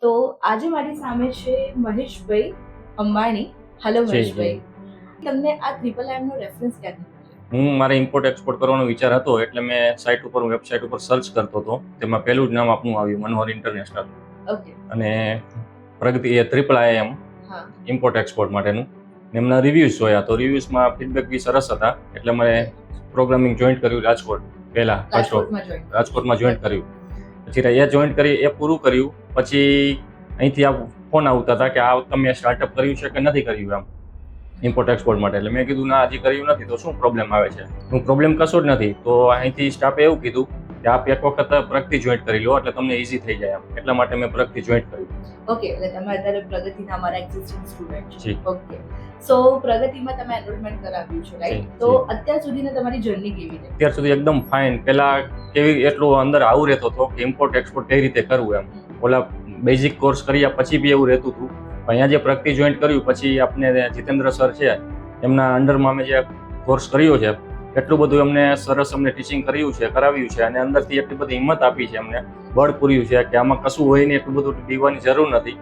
તો આજે મારી સામે છે મહેશભાઈ અંબાણી. હેલો મહેશભાઈ, તમને આ IIIM નો રેફરન્સ ક્યાંથી મળ્યો? હું મારે ઇમ્પોર્ટ એક્સપોર્ટ કરવાનો વિચાર હતો એટલે મેં વેબસાઇટ ઉપર સર્ચ કરતો હતો. તેમાં પહેલું જ નામ આપનું આવ્યું, મનોહર ઇન્ટરનેશનલ. ઓકે. અને પ્રગતિ એ IIIM હા. ઇમ્પોર્ટ એક્સપોર્ટ માટેનું. એમના રિવ્યુઝ જોયા તો રિવ્યુઝમાં ફીડબેક બી સરસ હતા, એટલે મેં પ્રોગ્રામિંગ જોઈન્ટ કર્યું રાજકોટ પહેલા. રાજકોટમાં જોઈન્ટ કર્યું. પછી એ જોઈન્ટ કરી, એ પૂરું કર્યું પછી અહીંથી આ ફોન આવતા હતા કે આ તમે સ્ટાર્ટઅપ કર્યું છે કે નથી કર્યું એમ ઇમ્પોર્ટ એક્સપોર્ટ માટે. એટલે મેં કીધું ના, હજી કર્યું નથી. તો શું પ્રોબ્લેમ આવે છે? હું પ્રોબ્લેમ કશો જ નથી. તો અહીંથી સ્ટાફે એવું કીધું કે આપ એક વખત પ્રગતિ જોઈન્ટ કરી લો એટલે તમને ઈઝી થઈ જાય એમ. એટલા માટે મેં પ્રગતિ જોઈન્ટ કર્યું. ઓકે, એટલે તમે અત્યારે પ્રગતિના અમારા એક્ઝિસ્ટિંગ સ્ટુડન્ટ છો. જી. ઓકે. સો પ્રગતિમાં તમે એનરોલમેન્ટ કરાવ્યું છે, રાઈટ? તો અત્યાર સુધીની તમારી જર્ની કેવી રહી? અત્યાર સુધી એકદમ ફાઇન. પહેલા એટલું અંદર આવું રહેતો હતો કે ઇમ્પોર્ટ એક્સપોર્ટ કઈ રીતે કરવું એમ. ઓલા બેઝિક કોર્સ કર્યા પછી બી એવું રહેતું હતું. અહીંયા જે પ્રગતિ જોઈન્ટ કર્યું પછી આપણે જીતેન્દ્ર સર છે, એમના અંડરમાં અમે જે કોર્સ કર્યો છે, એટલું બધું એમને સરસ અમને ટીચિંગ કરાવ્યું છે અને અંદરથી એટલી બધી હિંમત આપી છે, અમને બળ પૂર્યું છે કે આમાં કશું હોય નહીં, એટલું બધું બીવાની જરૂર નથી.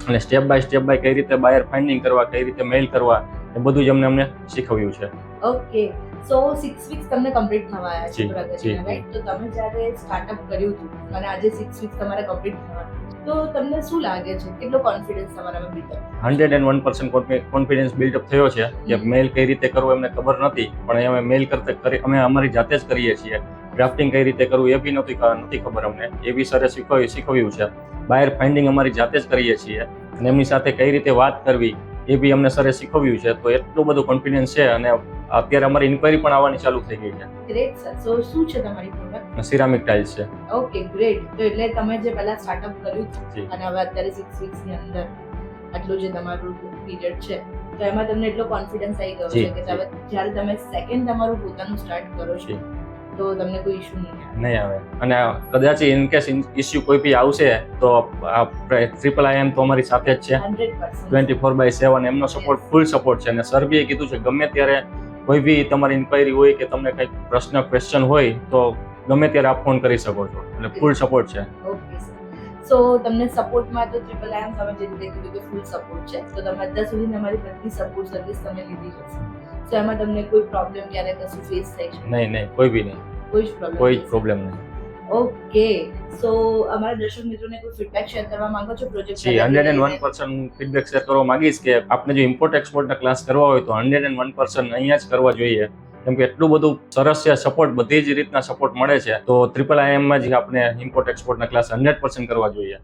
અને સ્ટેપ બાય કઈ રીતે બાયર ફાઇન્ડિંગ કરવા, કઈ રીતે મેઇલ કરવા, એ બધું જ અમને શીખવ્યું છે. ઓકે. સો 6 વીક્સ તમને કમ્પ્લીટ થવા આવ્યા છે પ્રગતિના, રાઈટ? તો તમે જ્યારે સ્ટાર્ટઅપ કર્યું હતું અને આજે 6 વીક્સ તમારે કમ્પ્લીટ થવા, તો તમને શું લાગે છે, કેટલો કોન્ફિડન્સ તમારામાં બિલ્ડઅપ? 101% કોન્ફિડન્સ બિલ્ડઅપ થયો છે કે મેલ કઈ રીતે કરવું એમને ખબર નથી, પણ અમે મેલ અમે અમારી જાતે જ કરીએ છીએ. ડ્રાફ્ટિંગ કઈ રીતે કરવું એ બી નથી ખબર અમને, એ બી સરે શીખવ્યું છે. બાયર ફાઇન્ડિંગ અમારી જાતે જ કરીએ છીએ અને એમની સાથે કઈ રીતે વાત કરવી એ બી અમને સરે શીખવ્યું છે. તો એટલું બધું કોન્ફિડન્સ છે અને અત્યારે અમારી ઇન્ક્વાયરી પણ આવવાની ચાલુ થઈ ગઈ છે. Great sir. સો શું છે તમારી પ્રોડક્ટ? સિરામિક ટાઇલ્સ છે. Okay, great. તો એટલે તમે જે પહેલા સ્ટાર્ટઅપ કર્યું અને હવે અત્યારે 6 વીક્સ ની અંદર આટલું જે તમારું પીરિયડ છે, તો એમાં તમને એટલો કોન્ફિડન્સ આવી ગયો છે કે હવે જ્યારે તમે સેકન્ડ તમારું પોતાનું સ્ટાર્ટ કરો છો તો તમને કોઈ ઇશ્યુ નહીં આવે. અને કદાચ ઇન કેસ ઇશ્યુ કોઈ બી આવશે તો IIIM તો અમારી સાથે જ છે. 100% 24/7 એમનો સપોર્ટ, ફૂલ સપોર્ટ છે. અને સર બી કીધું છે ગમે ત્યારે કોઈ બી તમારી ઇન્ક્વાયરી હોય કે તમને કંઈક ક્વેશ્ચન હોય તો ગમે ત્યારે આપ ફોન કરી શકો છો. એટલે ફૂલ સપોર્ટ છે. Okay sir. સો તમને સપોર્ટમાં તો IIIM તમે જે રીતે કીધું કે ફૂલ સપોર્ટ છે, તો તમે અત્યાર સુધી અમારી બધી સપોર્ટ સર્વિસ તમે લીધી હશે, તો એમાં તમને કોઈ પ્રોબ્લેમ ક્યારે કશું ફેસ થઈ છે? નહીં, કોઈ બી નહીં. કોઈ જ પ્રોબ્લેમ નહીં. ઓકે. સો અમારા દર્શક મિત્રોને કોઈ ફીડબેક શેર કરવા માંગો છો પ્રોજેક્ટ? 101% ફીડબેક શેર કરવા માંગીશ કે આપને જો ઇમ્પોર્ટ એક્સપોર્ટના ક્લાસ કરવા હોય તો 101% અહીંયા જ કરવા જોઈએ, કેમ કે એટલું બધું સરસ છે સપોર્ટ, બધી જ રીતના સપોર્ટ મળે છે. તો IIIM માં જ આપણે ઇમ્પોર્ટ એક્સપોર્ટના ક્લાસ 100% કરવા જોઈએ.